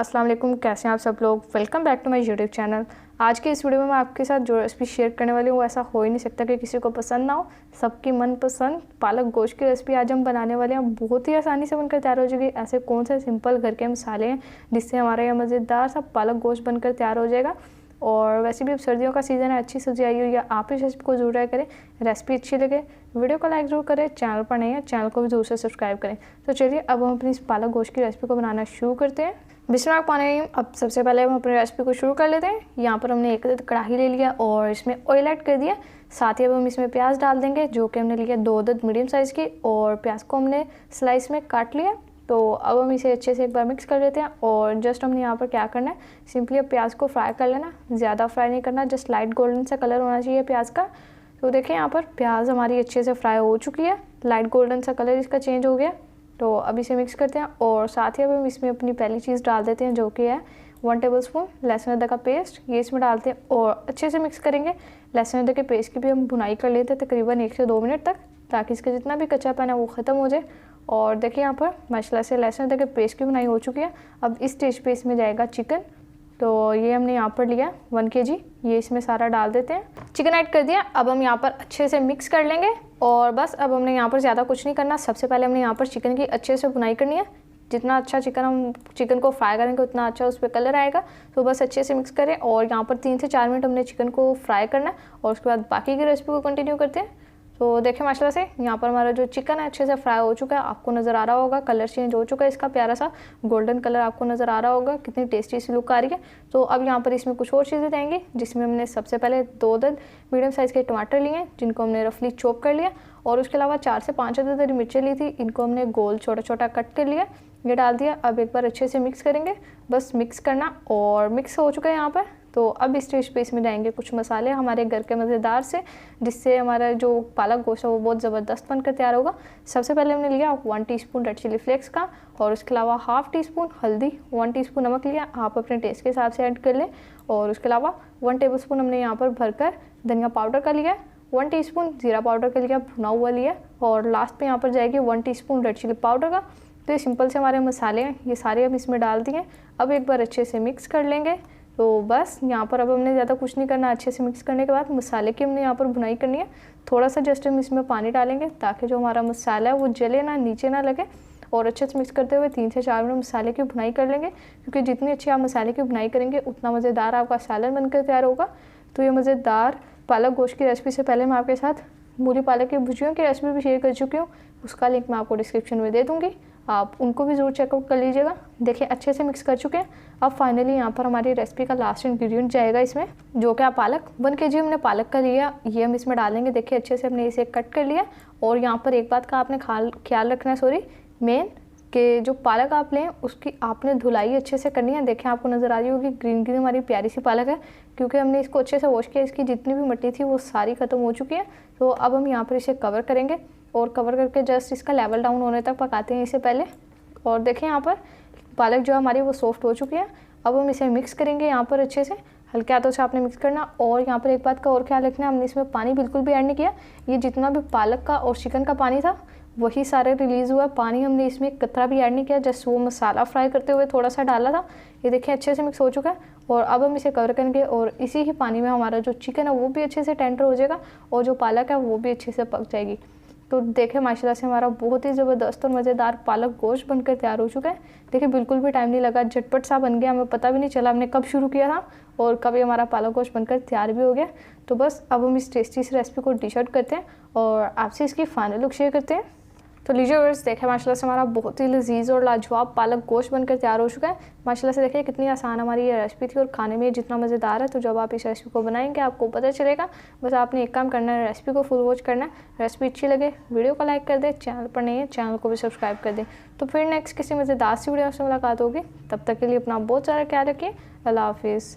अस्सलाम वालेकुम, कैसे हैं आप सब लोग। Welcome back to my YouTube channel. आज के इस वीडियो में मैं आपके साथ जो रेसिपी शेयर करने वाली हूँ वो ऐसा हो ही नहीं सकता कि किसी को पसंद ना हो। सबकी मनपसंद पालक गोश्त की रेसिपी आज हम बनाने वाले हैं। बहुत ही आसानी से बनकर तैयार हो जाएगी। ऐसे कौन से सिंपल घर के मसाले हैं जिससे हमारा यह मज़ेदार सा पालक गोश्त बनकर तैयार हो जाएगा। और वैसे भी अब सर्दियों का सीज़न है, अच्छी सब्जी आई हुई है। आप इस रेसिपी को जरूर ट्राई करें। रेसिपी अच्छी लगे वीडियो को लाइक जरूर करें। चैनल पर नहीं है चैनल को भी जरूर से सब्सक्राइब करें। तो चलिए अब हम अपनी इस पालक गोश्त की रेसिपी को बनाना शुरू करते हैं। बिस्मिल्लाह। अब सबसे पहले हम अपनी रेसिपी को शुरू कर लेते हैं। यहाँ पर हमने एक कढ़ाई ले लिया और इसमें ऑयल ऐड कर दिया। साथ ही अब हम इसमें प्याज डाल देंगे, जो कि हमने लिया 2 अदद मीडियम साइज़ की, और प्याज को हमने स्लाइस में काट लिया। तो अब हम इसे अच्छे से एक बार मिक्स कर लेते हैं। और जस्ट हमने यहाँ पर क्या करना है, सिंपली अब प्याज को फ्राई कर लेना। ज़्यादा फ्राई नहीं करना, जस्ट लाइट गोल्डन सा कलर होना चाहिए प्याज का। तो देखें यहाँ पर प्याज हमारी अच्छे से फ्राई हो चुकी है, लाइट गोल्डन सा कलर इसका चेंज हो गया। तो अब इसे मिक्स करते हैं और साथ ही अब हम इसमें अपनी पहली चीज़ डाल देते हैं, जो कि है 1 टेबलस्पून लहसुन अदरक का पेस्ट। ये इसमें डालते हैं और अच्छे से मिक्स करेंगे। लहसुन अदरक के पेस्ट की भी हम भुनाई कर लेते हैं तकरीबन 1 से 2 मिनट तक, ताकि इसका जितना भी कच्चापन है वो ख़त्म हो जाए। और देखिए यहाँ पर माशाल्लाह से लहसुन अदरक के पेस्ट की भुनाई हो चुकी है। अब इस स्टेज पे इसमें जाएगा चिकन। तो ये हमने यहाँ पर लिया 1 kg, ये इसमें सारा डाल देते हैं। चिकन ऐड कर दिया। अब हम यहाँ पर अच्छे से मिक्स कर लेंगे और बस अब हमने यहाँ पर ज़्यादा कुछ नहीं करना। सबसे पहले हमने यहाँ पर चिकन की अच्छे से भुनाई करनी है। जितना अच्छा हम चिकन को फ्राई करेंगे उतना अच्छा उस पर कलर आएगा। तो बस अच्छे से मिक्स करें और यहाँ पर 3 से 4 मिनट हमने चिकन को फ्राई करना है और उसके बाद बाकी की रेसिपी को कंटिन्यू करते हैं। तो देखें माशाल्लाह से यहाँ पर हमारा जो चिकन है अच्छे से फ्राई हो चुका है। आपको नज़र आ रहा होगा कलर चेंज हो चुका है, इसका प्यारा सा गोल्डन कलर आपको नज़र आ रहा होगा। कितनी टेस्टी सी लुक आ रही है। तो अब यहाँ पर इसमें कुछ और चीज़ें देंगे, जिसमें हमने सबसे पहले 2 अदद मीडियम साइज़ के टमाटर लिए, जिनको हमने रफली चॉप कर लिया। और उसके अलावा 4 से 5 अदद हरी मिर्चें ली थी, इनको हमने गोल छोटा छोटा कट कर लिया, ये डाल दिया। अब एक बार अच्छे से मिक्स करेंगे, बस मिक्स करना। और मिक्स हो चुका है यहाँ पर। तो अब इस स्टेज पे इसमें जाएंगे कुछ मसाले हमारे घर के मज़ेदार से, जिससे हमारा जो पालक गोश्त है वो बहुत ज़बरदस्त बनकर तैयार होगा। सबसे पहले हमने लिया 1 टीस्पून रेड चिली फ्लेक्स का, और उसके अलावा ½ टीस्पून हल्दी, 1 टीस्पून नमक लिया, आप अपने टेस्ट के हिसाब से ऐड कर लें। और उसके अलावा 1 टेबलस्पून हमने यहाँ पर भरकर धनिया पाउडर का लिया, 1 टीस्पून जीरा पाउडर का लिया, भुना हुआ लिया। और लास्ट पे यहाँ पर जाएगी 1 टीस्पून रेड चिली पाउडर का। तो ये सिंपल से हमारे मसाले हैं, ये सारे हम इसमें डाल दिए। अब एक बार अच्छे से मिक्स कर लेंगे। तो बस यहाँ पर अब हमने ज़्यादा कुछ नहीं करना। अच्छे से मिक्स करने के बाद मसाले की हमने यहाँ पर भुनाई करनी है। थोड़ा सा जस्ट हम इसमें पानी डालेंगे, ताकि जो हमारा मसाला है वो जले ना, नीचे ना लगे। और अच्छे से मिक्स करते हुए 3 से 4 मिनट मसाले की भुनाई कर लेंगे, क्योंकि जितनी अच्छी आप मसाले की भुनाई करेंगे उतना मज़ेदार आपका सैलेड बनकर तैयार होगा। तो ये मज़ेदार पालक गोश्त की रेसिपी से पहले मैं आपके साथ मूली पालक की भुजियों की रेसिपी भी शेयर कर चुकी हूँ, उसका लिंक मैं आपको डिस्क्रिप्शन में दे दूँगी, आप उनको भी ज़रूर चेकआउट कर लीजिएगा। देखिए अच्छे से मिक्स कर चुके हैं। अब फाइनली यहाँ पर हमारी रेसिपी का लास्ट इंग्रेडिएंट जाएगा इसमें, जो कि पालक 1 kg हमने पालक का लिया, ये हम इसमें डालेंगे। देखिए अच्छे से हमने इसे कट कर लिया। और यहाँ पर एक बात का आपने ख्याल रखना है, मेन कि जो पालक आप लें उसकी आपने धुलाई अच्छे से करनी है। देखें आपको नज़र आ रही होगी ग्रीन ग्रीन हमारी प्यारी सी पालक है, क्योंकि हमने इसको अच्छे से वॉश किया। इसकी जितनी भी मिट्टी थी वो सारी ख़त्म हो चुकी है। तो अब हम यहाँ पर इसे कवर करेंगे और कवर करके जस्ट इसका लेवल डाउन होने तक पकाते हैं इसे पहले। और देखें यहाँ पर पालक जो हमारी वो सॉफ्ट हो चुकी है। अब हम इसे मिक्स करेंगे यहाँ पर अच्छे से, हल्के हाथों से आपने मिक्स करना। और यहाँ पर एक बात का और ख्याल रखना है, हमने इसमें पानी बिल्कुल भी ऐड नहीं किया। ये जितना भी पालक का और चिकन का पानी था वही सारे रिलीज़ हुआ, पानी हमने इसमें कतरा भी ऐड नहीं किया। जस्ट वो मसाला फ्राई करते हुए थोड़ा सा डाला था। ये देखिए अच्छे से मिक्स हो चुका है। और अब हम इसे कवर करेंगे और इसी ही पानी में हमारा जो चिकन है वो भी अच्छे से टेंडर हो जाएगा और जो पालक है वो भी अच्छे से पक जाएगी। तो देखें माशाल्लाह से हमारा बहुत ही ज़बरदस्त और मज़ेदार पालक गोश्त बनकर तैयार हो चुका है। देखिए बिल्कुल भी टाइम नहीं लगा, झटपट सा बन गया, हमें पता भी नहीं चला हमने कब शुरू किया था और कब ये हमारा पालक गोश्त बनकर तैयार भी हो गया। तो बस अब हम इस टेस्टी सी रेसिपी को डिश आउट करते हैं और आपसे इसकी फाइनल लुक शेयर करते हैं। तो लीजिए व्यूअर्स, देखें माशाल्लाह से हमारा बहुत ही लजीज और लाजवाब पालक गोश्त बनकर तैयार हो चुका है। माशाल्लाह से देखिए कितनी आसान हमारी ये रेसिपी थी और खाने में जितना मज़ेदार है। तो जब आप इस रेसिपी को बनाएंगे आपको पता चलेगा। बस आपने एक काम करना है, रेसिपी को फुल वॉच करना है। रेसिपी अच्छी लगे वीडियो को लाइक कर दें, चैनल पर नहीं है चैनल को भी सब्सक्राइब कर दें। तो फिर नेक्स्ट किसी मज़ेदार सी वीडियो से मुलाकात होगी। तब तक के लिए अपना बहुत सारा ख्याल रखिए। अल्लाह हाफिज़।